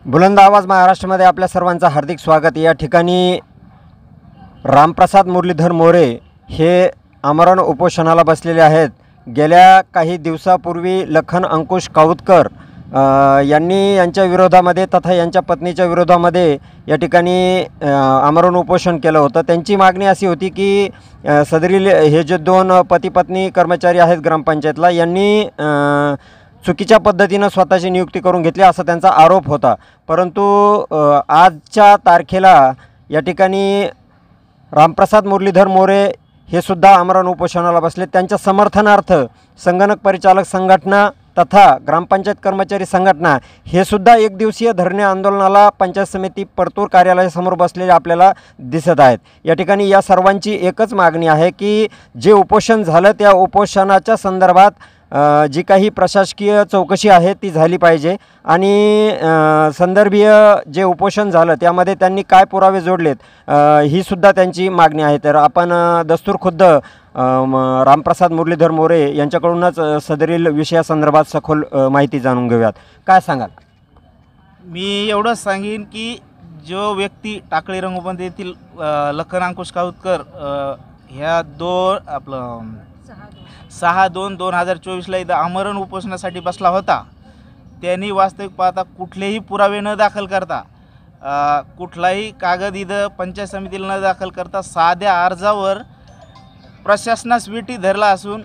बुलंद आवाज महाराष्ट्रामध्ये आपल्या सर्वांचं हार्दिक स्वागत। या ठिकाणी रामप्रसाद मुरलीधर मोरे हे आमरण उपोषणाला बसलेले आहेत। गेल्या काही दिवसापूर्वी लखन अंकुश काऊतकर यांनी यांच्या विरोधामध्ये तथा यांच्या पत्नीच्या विरोधामध्ये या ठिकाणी आमरण उपोषण केलं होतं। त्यांची मागणी अशी होती की सदरील हे जे दोन पती पत्नी कर्मचारी आहेत ग्रामपंचायतला यांनी चुकीच्या पद्धतीने स्वतःची नियुक्ती करून घेतली असा त्यांचा आरोप होता। परंतु आजच्या तारखेला या ठिकाणी रामप्रसाद मुरलीधर मोरे हे सुद्धा आमरण उपोषणाला बसले। त्यांच्या समर्थनार्थ संगणक परिचालक संघटना तथा ग्रामपंचायत कर्मचारी संघटना हे सुद्धा एक दिवसीय धरणे आंदोलनाला पंचायत समिती परतूर कार्यालयासमोर बसलेले आपल्याला दिसत आहेत। या ठिकाणी या सर्वांची एकच मागणी आहे की जे उपोषण झालं त्या उपोषणाच्या संदर्भात जी काही प्रशासकीय चौकशी आहे ती झाली पाहिजे आणि संदर्भीय जे उपोषण झालं त्यामध्ये त्यांनी काय पुरावे जोडलेत ही सुद्धा त्यांची मागणी आहे। तर आपण दस्तूरखुद्द रामप्रसाद मुरलीधर मोरे यांच्याकडूनच सदरील विषयासंदर्भात सखोल माहिती जाणून घेऊयात। काय सांगाल? मी एवढंच सांगेन की जो व्यक्ती टाकळी रंगोपंत येथील लखन अंकुश काऊतकर ह्या 6/2/2024 इथं आमरण उपोषणासाठी बसला होता, त्यांनी वास्तविक पाहता कुठलेही पुरावे न दाखल करता कुठलाही कागद इथं पंचायत समितीला न दाखल करता साध्या अर्जावर प्रशासनास विटी धरला असून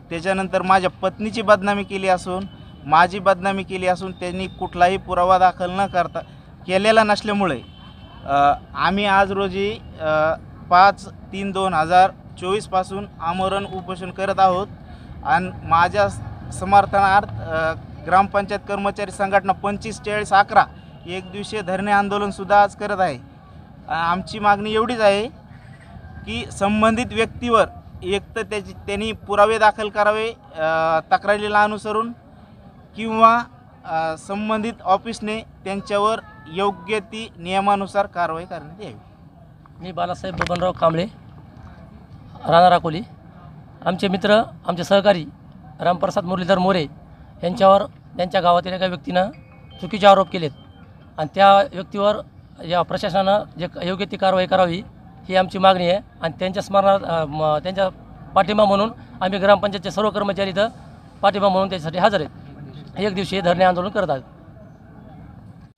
त्याच्यानंतर माझ्या पत्नीची बदनामी केली असून माझी बदनामी केली असून त्यांनी कुठलाही पुरावा दाखल न करता केलेला नसल्यामुळे आम्ही आज रोजी 5/3/2024 पासून आमरण उपोषण करत आहोत। आणि माझ्या समर्थनार्थ ग्रामपंचायत कर्मचारी संघटना 25/40/11 एक दिवसीय धरणे आंदोलनसुद्धा आज करत आहे। आमची मागणी एवढीच आहे की संबंधित व्यक्तीवर एक तर त्यांनी पुरावे दाखल करावे तक्रारीला अनुसरून किंवा संबंधित ऑफिसने त्यांच्यावर योग्य ती नियमानुसार कारवाई करण्यात यावी। मी बालासाहेब बबनराव कांबळे, राणा राकोली। आमचे मित्र, आमचे सहकारी रामप्रसाद मुरलीधर मोरे यांच्यावर त्यांच्या गावातील एका व्यक्तीनं चुकीचे आरोप केलेत आणि त्या व्यक्तीवर या प्रशासनानं जे योग्य ती कारवाई करावी ही आमची मागणी आहे। आणि त्यांच्या स्मरणार्थ त्यांच्या पाठिंबा म्हणून आम्ही ग्रामपंचायतचे सर्व कर्मचारी इथं पाठिंबा म्हणून त्याच्यासाठी हजर आहेत। एक दिवसीय धरणे आंदोलन करत आहेत।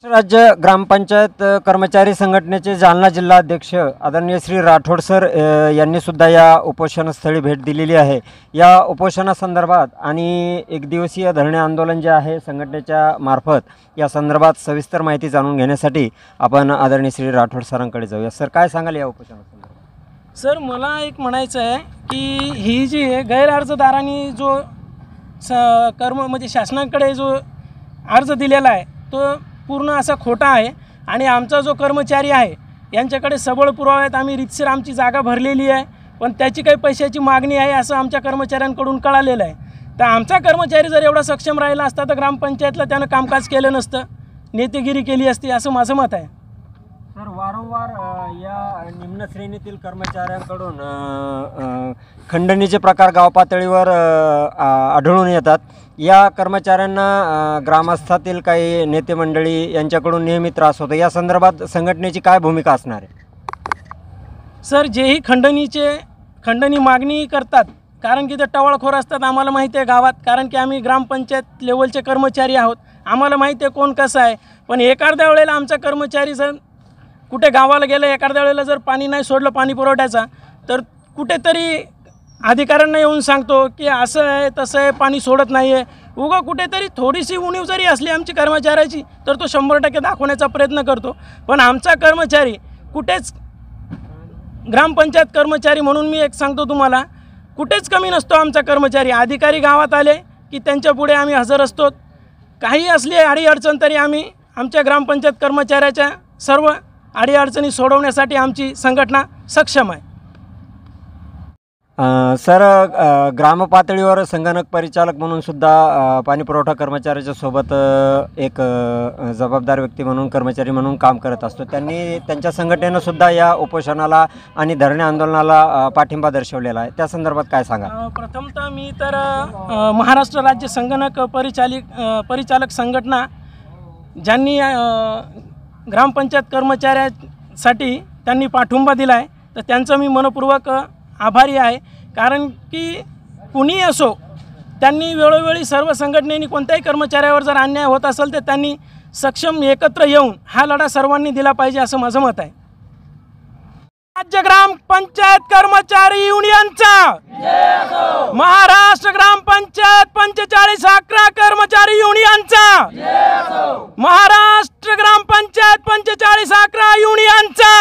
राज्य ग्रामपंचायत कर्मचारी संघटनेचे जालना जिल्हा अध्यक्ष आदरणीय श्री राठोड सर यांनी सुद्धा या उपोषणस्थळी भेट दिलेली आहे। या उपोषणासंदर्भात आणि एक दिवसीय धरणे आंदोलन जे आहे संघटनेच्या मार्फत या संदर्भात सविस्तर माहिती जाणून घेण्यासाठी आपण आदरणीय श्री राठोड सरांकडे जाऊया। सर, काय सांगाल या उपोषणासंदर्भात? सर, मला एक म्हणायचं आहे की ही जी आहे गैरअर्जदारांनी जो म्हणजे शासनाकडे जो अर्ज दिलेला आहे तो पूर्ण असा खोटा आहे आणि आमचा जो कर्मचारी आहे यांच्याकडे सबळ पुरावे आहेत। आम्ही रीतसर आमची जागा भरलेली आहे पण त्याची काही पैशाची मागणी आहे असं आमच्या कर्मचाऱ्यांकडून कळालेलं आहे। तर आमचा कर्मचारी जर एवढा सक्षम राहिला असता तर ग्रामपंचायतला त्यानं कामकाज केलं नसतं, नेतेगिरी केली असती असं माझं मत आहे। सर, वारंवार या निम्न श्रेणीतील कर्मचाऱ्यांकडून खंडणीचे प्रकार गाव पातळीवर आढळून येतात। या कर्मचाऱ्यांना ग्रामस्थातील काही नेते मंडळी यांच्याकडून नेहमी त्रास होतो। या संदर्भात संघटनेची काय भूमिका असणार आहे? सर, जेही खंडणी मागणी करतात कारण की ते टवाळखोर असतात, आम्हाला माहिती आहे गावात, कारण की आम्ही ग्रामपंचायत लेवलचे कर्मचारी आहोत, आम्हाला माहिती आहे कोण कसं आहे। पण एखाद्या वेळेला आमचा कर्मचारी जर कुठे गावाला गेलं, एखाद्या वेळेला जर पाणी नाही सोडलं पाणी पुरवठ्याचा तर कुठेतरी अधिकाऱ्यांना येऊन सांगतो की असं आहे तसं आहे, पाणी सोडत नाही आहे। उगा कुठेतरी थोडीशी उणीव जरी असली आमची कर्मचाऱ्याची तर तो 100% दाखवण्याचा प्रयत्न करतो। पण आमचा कर्मचारी कुठेच, ग्रामपंचायत कर्मचारी म्हणून मी एक सांगतो तुम्हाला, कुठेच कमी नसतो आमचा कर्मचारी। अधिकारी गावात आले की त्यांच्या पुढे आम्ही हजर असतो। काही असली अडीअडचण तरी आम्ही आमच्या ग्रामपंचायत कर्मचाऱ्याच्या सर्व अडीअडचणी सोडवण्यासाठी आमची संघटना सक्षम आहे। सर, ग्रामपातळीवर संगणक परिचालक म्हणून सुद्धा पाणीपुरवठा कर्मचाऱ्याच्या सोबत एक जबाबदार व्यक्ती म्हणून कर्मचारी म्हणून काम करत असतो। त्यांनी त्यांच्या संघटनेनं सुद्धा या उपोषणाला आणि धरणे आंदोलनाला पाठिंबा दर्शवलेला आहे। त्या संदर्भात काय सांगा? प्रथमतः मी तर महाराष्ट्र राज्य संगणक परिचालक संघटना ज्यांनी ग्रामपंचायत कर्मचाऱ्यासाठी त्यांनी पाठिंबा दिला आहे, तर त्यांचं मी मनपूर्वक आभारी आहे. कारण की कुणी असो, त्यांनी वेळोवेळी सर्व संघटनेने कोणत्याही कर्मचाऱ्यावर जर अन्याय होत असेल तर त्यांनी सक्षम एकत्र येऊन हा लढा सर्वांनी दिला पाहिजे असं माझं मत आहे. राज्य ग्रामपंचायत कर्मचारी युनियनचा, महाराष्ट्र ग्रामपंचायत 4511 कर्मचारी युनियनचा, महाराष्ट्र ग्रामपंचायत 4511 युनियनचा.